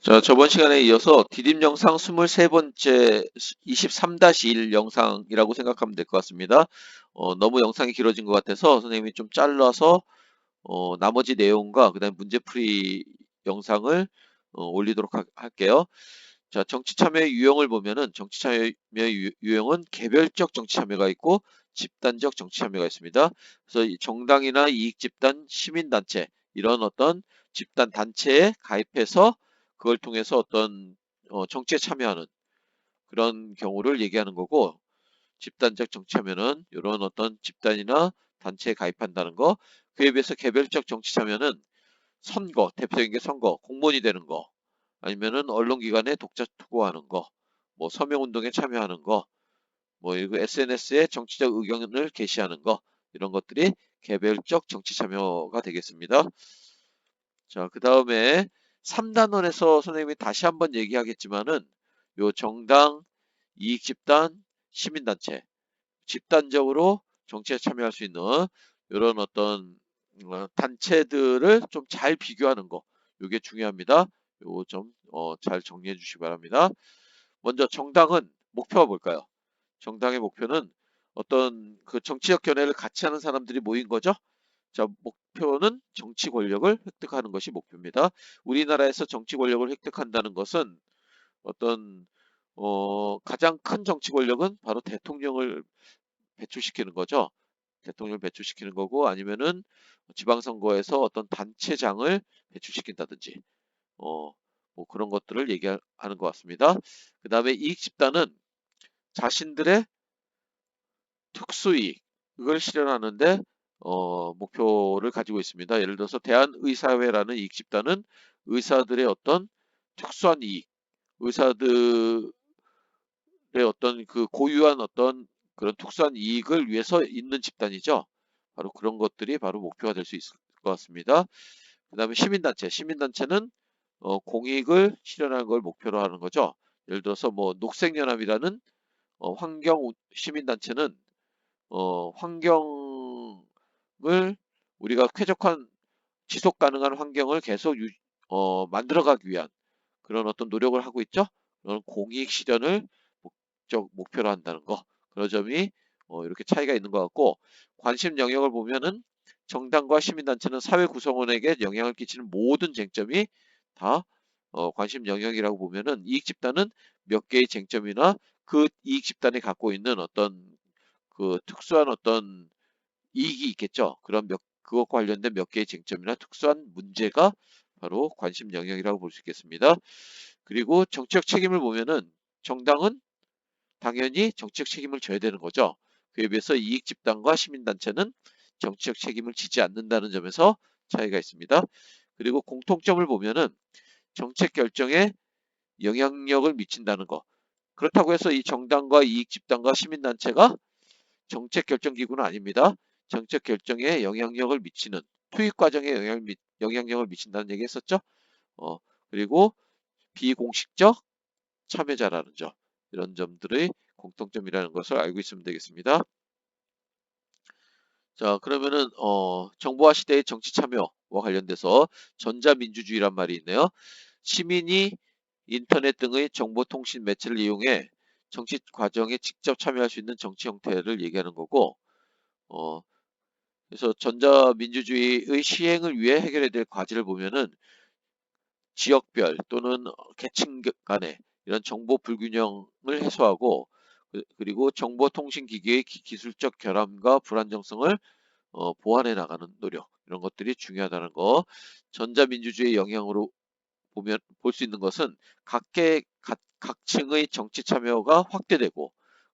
자, 저번 시간에 이어서 디딤 영상 23번째 23-1 영상이라고 생각하면 될 것 같습니다. 너무 영상이 길어진 것 같아서 선생님이 좀 잘라서 나머지 내용과 그다음에 문제풀이 영상을 올리도록 할게요. 자, 정치 참여의 유형을 보면은 정치 참여의 유형은 개별적 정치 참여가 있고 집단적 정치 참여가 있습니다. 그래서 이 정당이나 이익집단, 시민단체 이런 어떤 집단 단체에 가입해서 그걸 통해서 어떤 정치에 참여하는 그런 경우를 얘기하는 거고, 집단적 정치 참여는 이런 어떤 집단이나 단체에 가입한다는 거. 그에 비해서 개별적 정치 참여는 선거, 대표적인 게 선거, 공무원이 되는 거, 아니면은 언론기관에 독자 투고하는 거, 뭐 서명운동에 참여하는 거, 뭐 이거 SNS에 정치적 의견을 게시하는 거, 이런 것들이 개별적 정치 참여가 되겠습니다. 자, 그 다음에 3단원에서 선생님이 다시 한번 얘기하겠지만은 요 정당, 이익집단, 시민단체, 집단적으로 정치에 참여할 수 있는 이런 어떤 단체들을 좀 잘 비교하는 거, 이게 중요합니다. 요거 좀 잘 정리해 주시기 바랍니다. 먼저 정당은 목표가 뭘까요? 정당의 목표는 어떤 그 정치적 견해를 같이 하는 사람들이 모인 거죠. 자, 목표는 정치 권력을 획득하는 것이 목표입니다. 우리나라에서 정치 권력을 획득한다는 것은 어떤 가장 큰 정치 권력은 바로 대통령을 배출시키는 거죠. 대통령을 배출시키는 거고, 아니면은 지방선거에서 어떤 단체장을 배출시킨다든지 어, 뭐 그런 것들을 얘기하는 것 같습니다. 그 다음에 이익집단은 자신들의 특수이익을 실현하는데 목표를 가지고 있습니다. 예를 들어서 대한의사회라는 이익집단은 의사들의 어떤 특수한 이익, 의사들의 어떤 그 고유한 어떤 그런 특수한 이익을 위해서 있는 집단이죠. 바로 그런 것들이 바로 목표가 될 수 있을 것 같습니다. 그 다음에 시민단체, 시민단체는 공익을 실현하는 걸 목표로 하는 거죠. 예를 들어서 뭐 녹색연합이라는 환경 시민단체는 환경을 우리가 쾌적한 지속 가능한 환경을 계속 만들어가기 위한 그런 어떤 노력을 하고 있죠. 그런 공익 실현을 목표로 한다는 거. 그런 점이 이렇게 차이가 있는 것 같고, 관심 영역을 보면은 정당과 시민단체는 사회 구성원에게 영향을 끼치는 모든 쟁점이 다 관심 영역이라고 보면은, 이익집단은 몇 개의 쟁점이나 그 이익집단이 갖고 있는 어떤 그 특수한 어떤 이익이 있겠죠. 그런 그것과 관련된 몇 개의 쟁점이나 특수한 문제가 바로 관심 영역이라고 볼 수 있겠습니다. 그리고 정치적 책임을 보면은 정당은 당연히 정치적 책임을 져야 되는 거죠. 그에 비해서 이익집단과 시민단체는 정치적 책임을 지지 않는다는 점에서 차이가 있습니다. 그리고 공통점을 보면은 정책 결정에 영향력을 미친다는 거. 그렇다고 해서 이 정당과 이익집단과 시민단체가 정책 결정 기구는 아닙니다. 정책 결정에 영향력을 미치는 투입 과정에 영향력을 미친다는 얘기 했었죠. 어, 그리고 비공식적 참여자라는 점, 이런 점들의 공통점이라는 것을 알고 있으면 되겠습니다. 자, 그러면은 정보화 시대의 정치 참여와 관련돼서 전자민주주의란 말이 있네요. 시민이 인터넷 등의 정보통신 매체를 이용해 정치 과정에 직접 참여할 수 있는 정치 형태를 얘기하는 거고, 어, 그래서 전자민주주의의 시행을 위해 해결해야 될 과제를 보면은 지역별 또는 계층 간의 이런 정보 불균형을 해소하고, 그리고 정보통신기기의 기술적 결함과 불안정성을 보완해 나가는 노력, 이런 것들이 중요하다는 거. 전자민주주의 영향으로 보면 볼 수 있는 것은 각층의 정치 참여가 확대되고,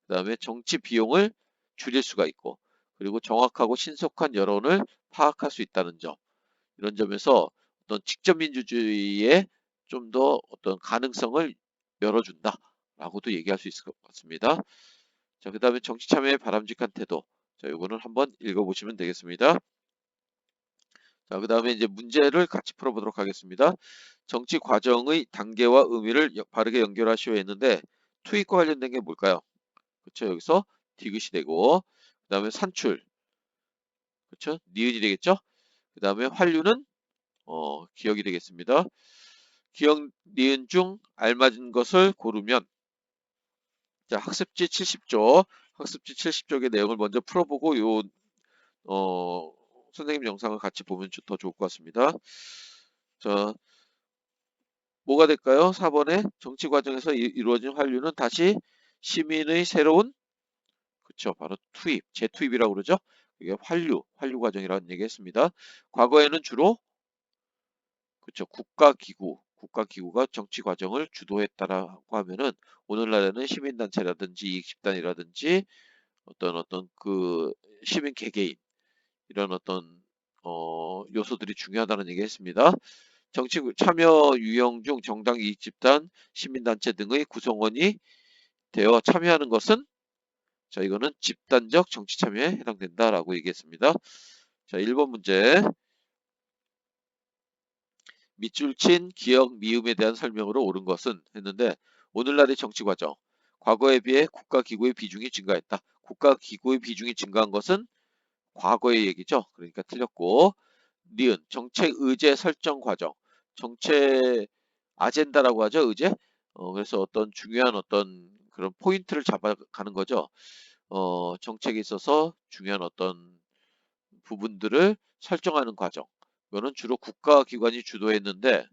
그다음에 정치 비용을 줄일 수가 있고, 그리고 정확하고 신속한 여론을 파악할 수 있다는 점, 이런 점에서 어떤 직접 민주주의에 좀 더 어떤 가능성을 열어준다라고도 얘기할 수 있을 것 같습니다. 자, 그다음에 정치 참여의 바람직한 태도. 자, 요거는 한번 읽어보시면 되겠습니다. 자, 그다음에 이제 문제를 같이 풀어보도록 하겠습니다. 정치 과정의 단계와 의미를 바르게 연결하시오 했는데, 투입과 관련된 게 뭘까요? 그렇죠. 여기서 디귿이 되고, 그다음에 산출, 그렇죠. 니은이 되겠죠. 그다음에 환류는 기억이 되겠습니다. 기억, 니은 중 알맞은 것을 고르면. 자, 학습지 70쪽. 학습지 70쪽의 내용을 먼저 풀어보고 어, 선생님 영상을 같이 보면 더 좋을 것 같습니다. 자, 뭐가 될까요? 4번에 정치 과정에서 이루어진 환류는 다시 시민의 새로운, 그쵸, 바로 투입, 재투입이라고 그러죠. 이게 환류 과정이라는 얘기 했습니다. 과거에는 주로, 그쵸, 국가기구가 정치 과정을 주도했다라고 하면은 오늘날에는 시민단체라든지 이익집단이라든지 어떤 그 시민 개개인, 이런 요소들이 중요하다는 얘기 했습니다. 정치 참여 유형 중 정당 이익집단, 시민단체 등의 구성원이 되어 참여하는 것은, 자, 이거는 집단적 정치 참여에 해당된다라고 얘기했습니다. 자, 1번 문제. 밑줄 친 기억 미음에 대한 설명으로 옳은 것은 했는데, 오늘날의 정치 과정, 과거에 비해 국가기구의 비중이 증가했다. 국가기구의 비중이 증가한 것은 과거의 얘기죠. 그러니까 틀렸고, 니은 정책 의제 설정 과정, 정책 아젠다라고 하죠. 의제. 그래서 어떤 중요한 그런 포인트를 잡아가는 거죠. 정책에 있어서 중요한 어떤 부분들을 설정하는 과정. 이거는 주로 국가기관이 주도했는데,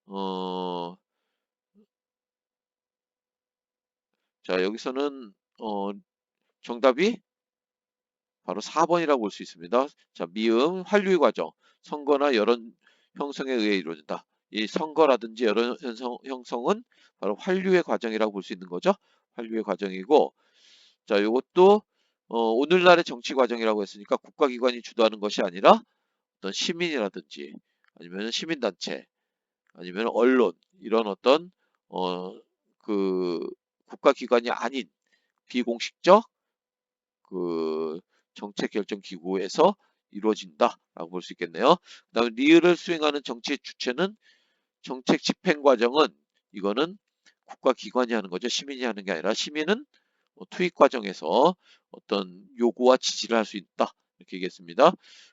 어, 자, 여기서는 정답이 바로 4번이라고 볼 수 있습니다. 자, 미음 환류의 과정, 선거나 여론 형성에 의해 이루어진다. 이 선거라든지 여론 형성은 바로 환류의 과정이라고 볼 수 있는 거죠. 환류의 과정이고, 자, 요것도 오늘날의 정치 과정이라고 했으니까 국가기관이 주도하는 것이 아니라 어떤 시민이라든지 아니면 시민단체 아니면 언론, 이런 어, 그 국가기관이 아닌 비공식적 그 정책 결정 기구에서 이루어진다라고 볼 수 있겠네요. 그다음에 리을을 수행하는 정치의 주체는, 정책 집행 과정은, 이거는 국가기관이 하는 거죠. 시민이 하는 게 아니라 시민은 투입 과정에서 어떤 요구와 지지를 할 수 있다. 이렇게 얘기했습니다.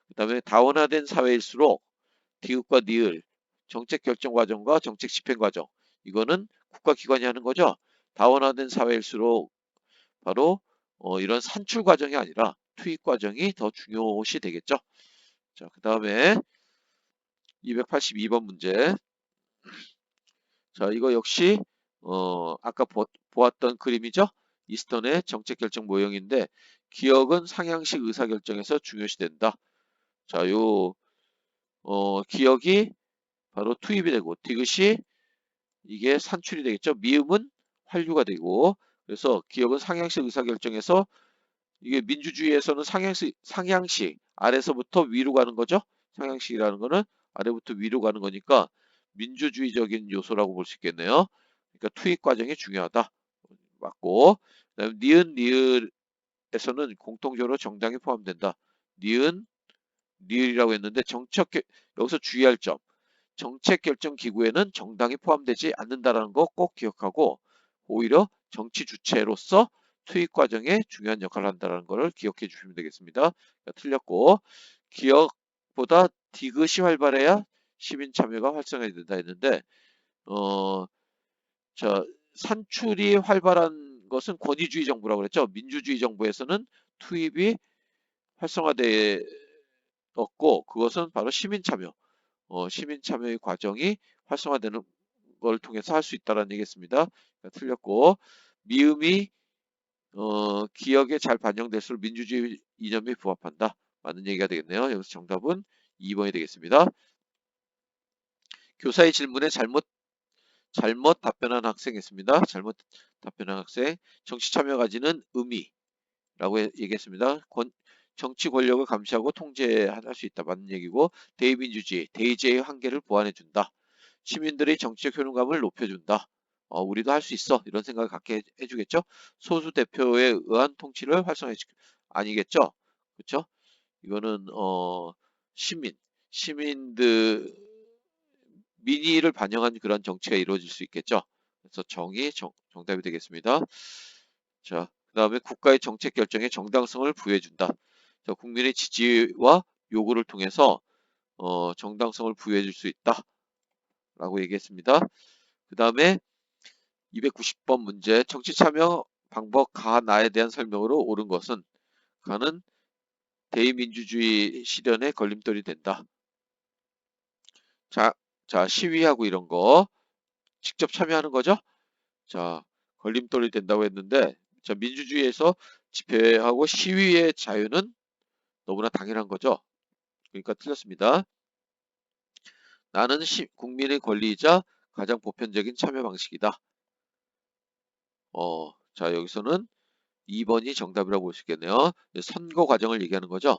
그다음에 다원화된 사회일수록 디귿과 니을, 정책 결정 과정과 정책 집행 과정, 이거는 국가기관이 하는 거죠. 다원화된 사회일수록 바로 이런 산출 과정이 아니라 투입 과정이 더 중요시 되겠죠. 자, 그 다음에 282번 문제. 자, 이거 역시 아까 보았던 그림이죠. 이스턴의 정책 결정 모형인데, 기억은 상향식 의사결정에서 중요시 된다. 자, 기억이 바로 투입이 되고, 디귿이 이게 산출이 되겠죠. 미음은 환류가 되고, 그래서 기억은 상향식 의사결정에서, 이게 민주주의에서는 상향식 아래서부터 위로 가는 거죠. 상향식이라는 거는 아래부터 위로 가는 거니까 민주주의적인 요소라고 볼 수 있겠네요. 그러니까 투입 과정이 중요하다. 맞고, 그다음에 니은 리을에서는 공통적으로 정당이 포함된다. 니은 리을이라고 했는데 여기서 주의할 점. 정책 결정 기구에는 정당이 포함되지 않는다라는 거 꼭 기억하고, 오히려 정치 주체로서 투입 과정에 중요한 역할을 한다는 것을 기억해 주시면 되겠습니다. 틀렸고, 기억보다 디귿이 활발해야 시민 참여가 활성화된다 했는데, 어, 자, 산출이 활발한 것은 권위주의 정부라고 그랬죠. 민주주의 정부에서는 투입이 활성화되었고, 그것은 바로 시민 참여, 시민 참여의 과정이 활성화되는 걸 통해서 할 수 있다는 얘기겠습니다. 그러니까 틀렸고, 미음이 기억에 잘 반영될수록 민주주의 이념에 부합한다. 맞는 얘기가 되겠네요. 여기서 정답은 2번이 되겠습니다. 교사의 질문에 잘못 답변한 학생이 있습니다. 잘못 답변한 학생. 정치 참여 가지는 의미라고 얘기했습니다. 정치 권력을 감시하고 통제할 수 있다. 맞는 얘기고, 대의민주주의, 대의제의 한계를 보완해준다. 시민들의 정치적 효능감을 높여준다. 우리도 할 수 있어. 이런 생각을 갖게 해주겠죠. 소수 대표에 의한 통치를 활성화시켜. 아니겠죠. 그렇죠? 이거는 시민들 민의를 반영한 그런 정치가 이루어질 수 있겠죠. 그래서 정답이 되겠습니다. 자, 그다음에 국가의 정책 결정에 정당성을 부여해준다. 자, 국민의 지지와 요구를 통해서 정당성을 부여해 줄 수 있다. 라고 얘기했습니다. 그 다음에 290번 문제 정치 참여 방법 가나에 대한 설명으로 옳은 것은 가는 대의민주주의 실현에 걸림돌이 된다. 자, 시위하고 이런 거 직접 참여하는 거죠. 자, 걸림돌이 된다고 했는데 자, 민주주의에서 집회하고 시위의 자유는 너무나 당연한 거죠. 그러니까 틀렸습니다. 나는 국민의 권리이자 가장 보편적인 참여 방식이다. 자, 여기서는 2번이 정답이라고 볼 수 있겠네요. 선거 과정을 얘기하는 거죠.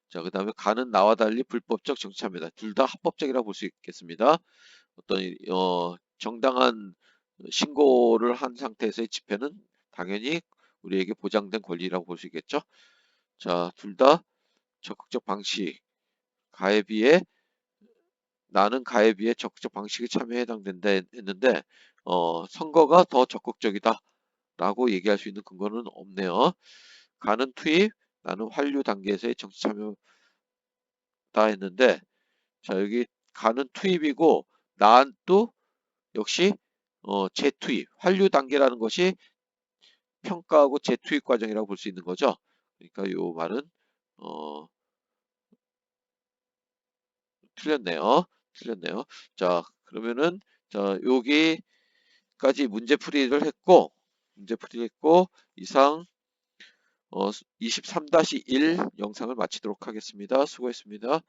자, 그 다음에 가는 나와 달리 불법적 정치 참여다. 둘 다 합법적이라고 볼 수 있겠습니다. 어떤 정당한 신고를 한 상태에서의 집회는 당연히 우리에게 보장된 권리라고 볼 수 있겠죠. 자, 둘 다 적극적 방식, 가에 비해 나는 가에 비해 적극적 방식이 참여에 해당된다 했는데 선거가 더 적극적이다 라고 얘기할 수 있는 근거는 없네요. 가는 투입, 나는 환류 단계에서의 정치 참여다 했는데 자, 여기 가는 투입이고 난또 역시 재투입, 환류 단계라는 것이 평가하고 재투입 과정이라고 볼 수 있는 거죠. 그러니까 요 말은 어, 틀렸네요. 틀렸네요. 자, 그러면은 자, 여기까지 문제풀이를 했고 이상 23-1 영상을 마치도록 하겠습니다. 수고했습니다.